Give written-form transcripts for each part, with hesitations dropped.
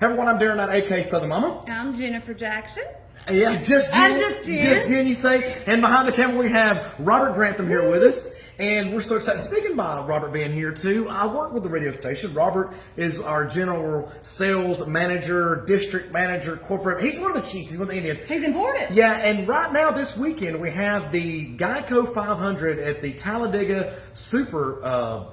everyone, I'm Darren, not AK Southern Mama. I'm Jennifer Jackson. Yeah, just Jen, you say. And behind the camera, we have Robert Grantham here with us. And we're so excited. Speaking by Robert being here too, I work with the radio station. Robert is our general sales manager, district manager, corporate. He's one of the chiefs. He's one of the Indians. He's important. Yeah, and right now this weekend we have the Geico 500 at the Talladega Super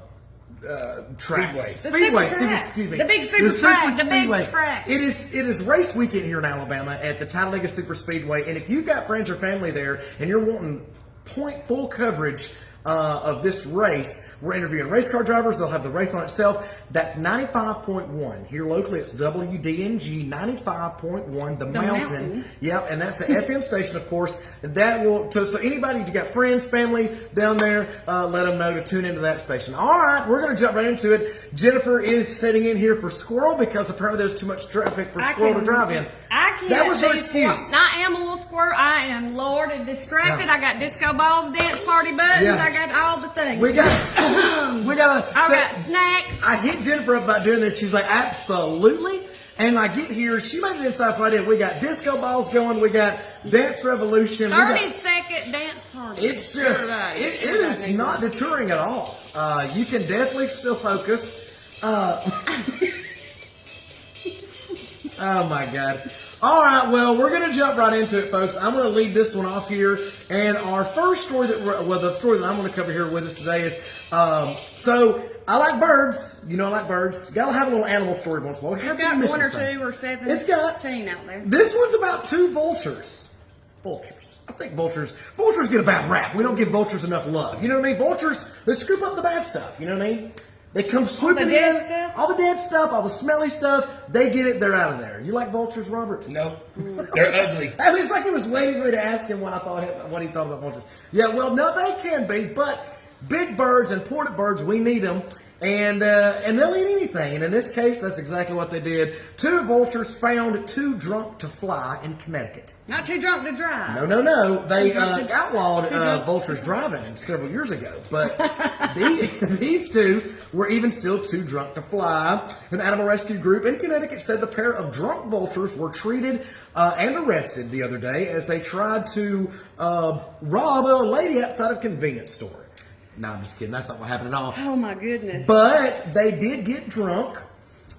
track. Speedway. Excuse me. The big super track. The Speedway. big track. It is race weekend here in Alabama at the Talladega Super Speedway. And if you've got friends or family there and you're wanting full coverage of this race, we're interviewing race car drivers. They'll have the race on itself. That's 95.1. Here locally, it's WDNG 95.1, the mountain. Yep, and that's the FM station, of course. That will, so anybody, if you got friends, family down there, let them know to tune into that station. All right, we're going to jump right into it. Jennifer is sitting in here for Squirrel because apparently there's too much traffic for Squirrel to drive in. I can't. That was her excuse. I am a little squirrel. I am Lord and distracted. Yeah. I got disco balls, dance party buttons. Yeah. I got all the things. I got snacks. I hit Jennifer up about doing this. She's like, absolutely. And I get here, she made it inside Friday. We got disco balls going. We got Dance Revolution. 30-second dance party. It's just, it is not deterring at all. You can definitely still focus. Oh my God. All right, well, we're going to jump right into it, folks. I'm going to lead this one off here. And our first story the story that I'm going to cover here with us today is, so I like birds. You know I like birds. Got to have a little animal story once in a while. It's got one or two or 17 out there. This one's about two vultures. Vultures. I think vultures get a bad rap. We don't give vultures enough love. You know what I mean? Vultures, they scoop up the bad stuff. You know what I mean? They come swooping in. All the dead stuff, all the smelly stuff. They get it. They're out of there. You like vultures, Robert? No, they're ugly. I mean, it's like he was waiting for me to ask him what he thought about vultures. Yeah, well, no, they can be, but big birds, important birds, we need them. And they'll eat anything. And in this case, that's exactly what they did. Two vultures found too drunk to fly in Connecticut. Not too drunk to drive. No. They outlawed vultures driving several years ago. But these two were even still too drunk to fly. An animal rescue group in Connecticut said the pair of drunk vultures were treated and arrested the other day as they tried to rob a lady outside a convenience store. No, I'm just kidding. That's not what happened at all. Oh, my goodness. But they did get drunk.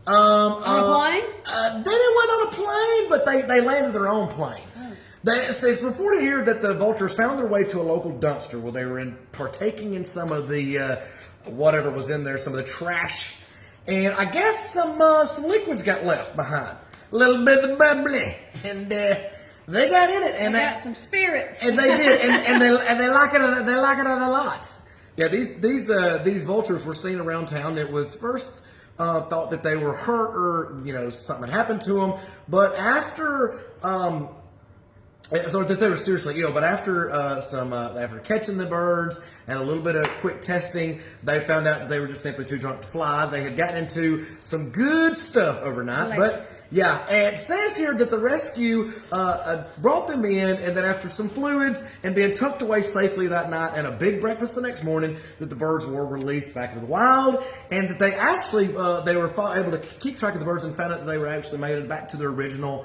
On a plane? They didn't went on a plane, but they landed their own plane. Oh. It's reported here that the vultures found their way to a local dumpster where they were partaking in some of the, whatever was in there, some of the trash. And I guess some liquids got left behind. A little bit of bubbly. And they got in it. And they got some spirits. And they did. and they like it a lot. Yeah, these vultures were seen around town. It was first thought that they were hurt or something had happened to them, but after so that they were seriously ill. But after after catching the birds and a little bit of quick testing, they found out that they were just simply too drunk to fly. They had gotten into some good stuff overnight, but. Yeah, and it says here that the rescue brought them in, and then after some fluids and being tucked away safely that night and a big breakfast the next morning, that the birds were released back into the wild, and that they actually they were able to keep track of the birds and found out that they were actually made it back to their original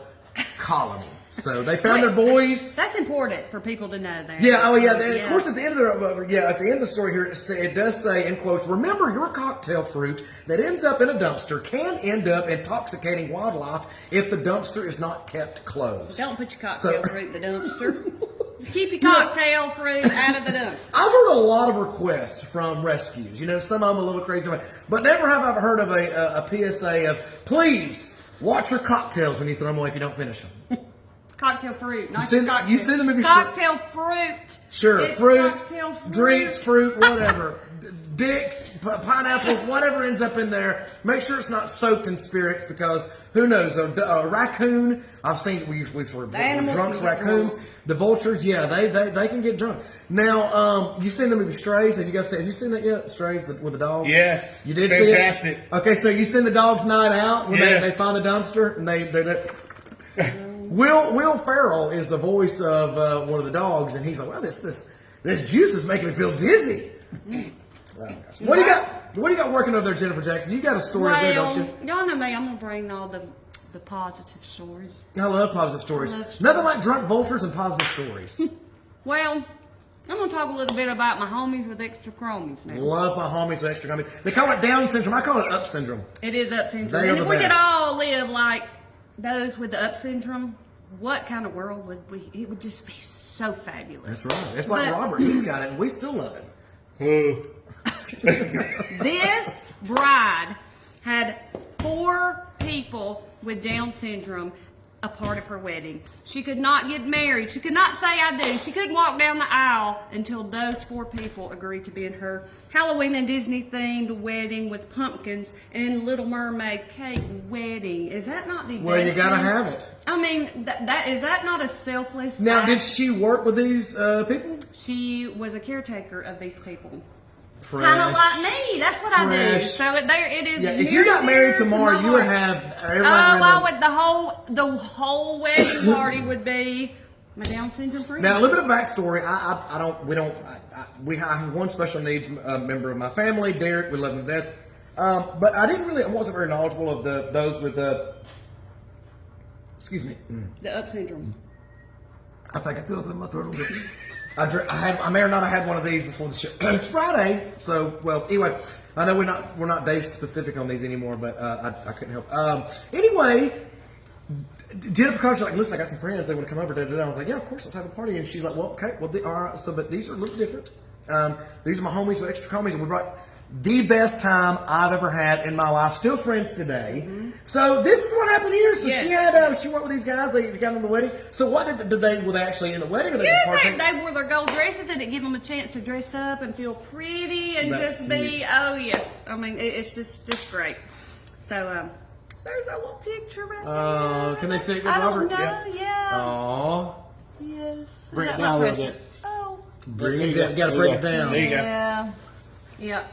colony. So they found their boys. That's important for people to know there. Yeah. Oh, yeah. Of course, at the end of the story here, it does say in quotes, "Remember, your cocktail fruit that ends up in a dumpster can end up intoxicating wildlife if the dumpster is not kept closed." Don't put your cocktail fruit in the dumpster. Just keep your cocktail fruit out of the dumpster. I've heard a lot of requests from rescues. Some of them a little crazy, but never have I heard of a PSA of please watch your cocktails when you throw them away if you don't finish them. Cocktail fruit. You see the movie? Cocktail fruit. Sure, it's fruit, cocktail fruit, drinks, fruit, whatever. Dicks, pineapples, whatever ends up in there. Make sure it's not soaked in spirits because who knows? A raccoon. I've seen we've drunks, raccoons. The vultures, yeah, they can get drunk. Now, you've seen the movie Strays? Have you seen that yet? Strays with the dog? Yes. You did Fantastic. See it? Okay, so you seen the Dog's Night Out when yes. they find the dumpster and they Will Ferrell is the voice of one of the dogs, and he's like, "Well, this juice is making me feel dizzy." What do you got working over there, Jennifer Jackson? You got a story there, don't you? Y'all know me. I'm gonna bring all the the positive stories. I love positive stories. Nothing like drunk vultures and positive stories. Well, I'm going to talk a little bit about my homies with extra chromies now. Love my homies with extra homies. They call it Down syndrome. I call it up syndrome. It is up syndrome. They are And the if we could best. all live like those with the up syndrome, what kind of world would we? It would just be so fabulous. That's right. It's like But- Robert. He's got it, and we still love it. This bride had 4 people with Down syndrome a part of her wedding. She could not get married. She could not say I do. She couldn't walk down the aisle until those 4 people agreed to be in her Halloween and Disney themed wedding with pumpkins and Little Mermaid cake wedding. Is that not the Well, you best gotta thing? have it. I mean, that is that not a selfless Now, act? did she work with these people? She was a caretaker of these people. Fresh. Kind of like me. That's what I do. Fresh. So it is. Yeah, if near you got married to my tomorrow, you would heart. have Oh, everybody. well, with the whole wedding party would be my Down syndrome friend. Now, a little bit of backstory. We have one special needs member of my family, Derek. We love him to death. But I wasn't very knowledgeable of those with excuse me. The up syndrome. I think I threw up in my throat a little bit. I may or not have had one of these before the show. It's Friday, so anyway, I know we're not day specific on these anymore, but I couldn't help. Anyway, Jennifer called. She's like, "Listen, I got some friends. They want to come over." I was like, "Yeah, of course, let's have a party." And she's like, "Well, okay, all right." So, but these are a little different. These are my homies with extra homies, and we brought the best time I've ever had in my life. Still friends today. So this is what happened here. So Yes. she went with these guys. They got in the wedding. So what were they actually in the wedding? Or they just Yes, partying? they wore their gold dresses, and it gave them a chance to dress up and feel pretty and That's just be. cute. Oh yes, I mean it's just great. So there's a little picture right there. Can they see it with I don't Robert? know. Yeah. Aw. Yes. Bring Is it that down my a little precious? Oh. Bring it down. You gotta break it down. There you go. Yeah. Yeah.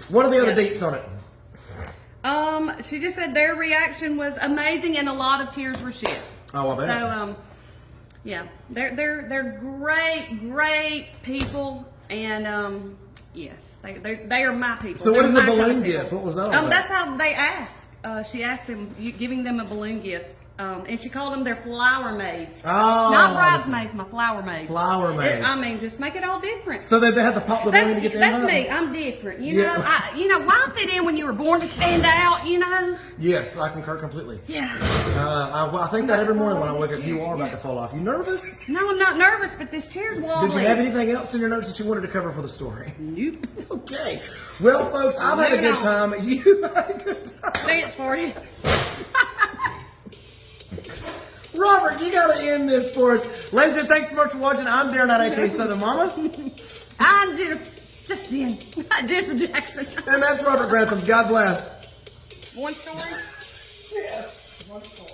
What are the other Yeah. dates on it? She just said their reaction was amazing and a lot of tears were shed. Oh, I bet. So, yeah, they're great people, and yes, they are my people. So what They're is the my kind of balloon people. gift? What was that all about? That's how they asked. She asked them, giving them a balloon gift. And she called them their flower maids. Oh. Not bridesmaids, my flower maids. Flower maids. I mean, just make it all different. So they had to pop the balloon to get That's them me. I'm different. You Yeah. know, why fit in when you were born to stand out, you know? Yes, I concur completely. Yeah. I think that every morning when I wake up, you are about to fall off. You nervous? No, I'm not nervous, but this chair's wobbly. Did you have anything else in your notes that you wanted to cover for the story? Nope. Okay. Well, folks, I've had a Moving good on. time. You had a good time. Dance party. Robert, you got to end this for us. Ladies and thanks so much for watching. I'm Darren, not AK Southern Mama. I'm Jennifer Jackson. And that's Robert Grantham. God bless. One story? Yes, one story.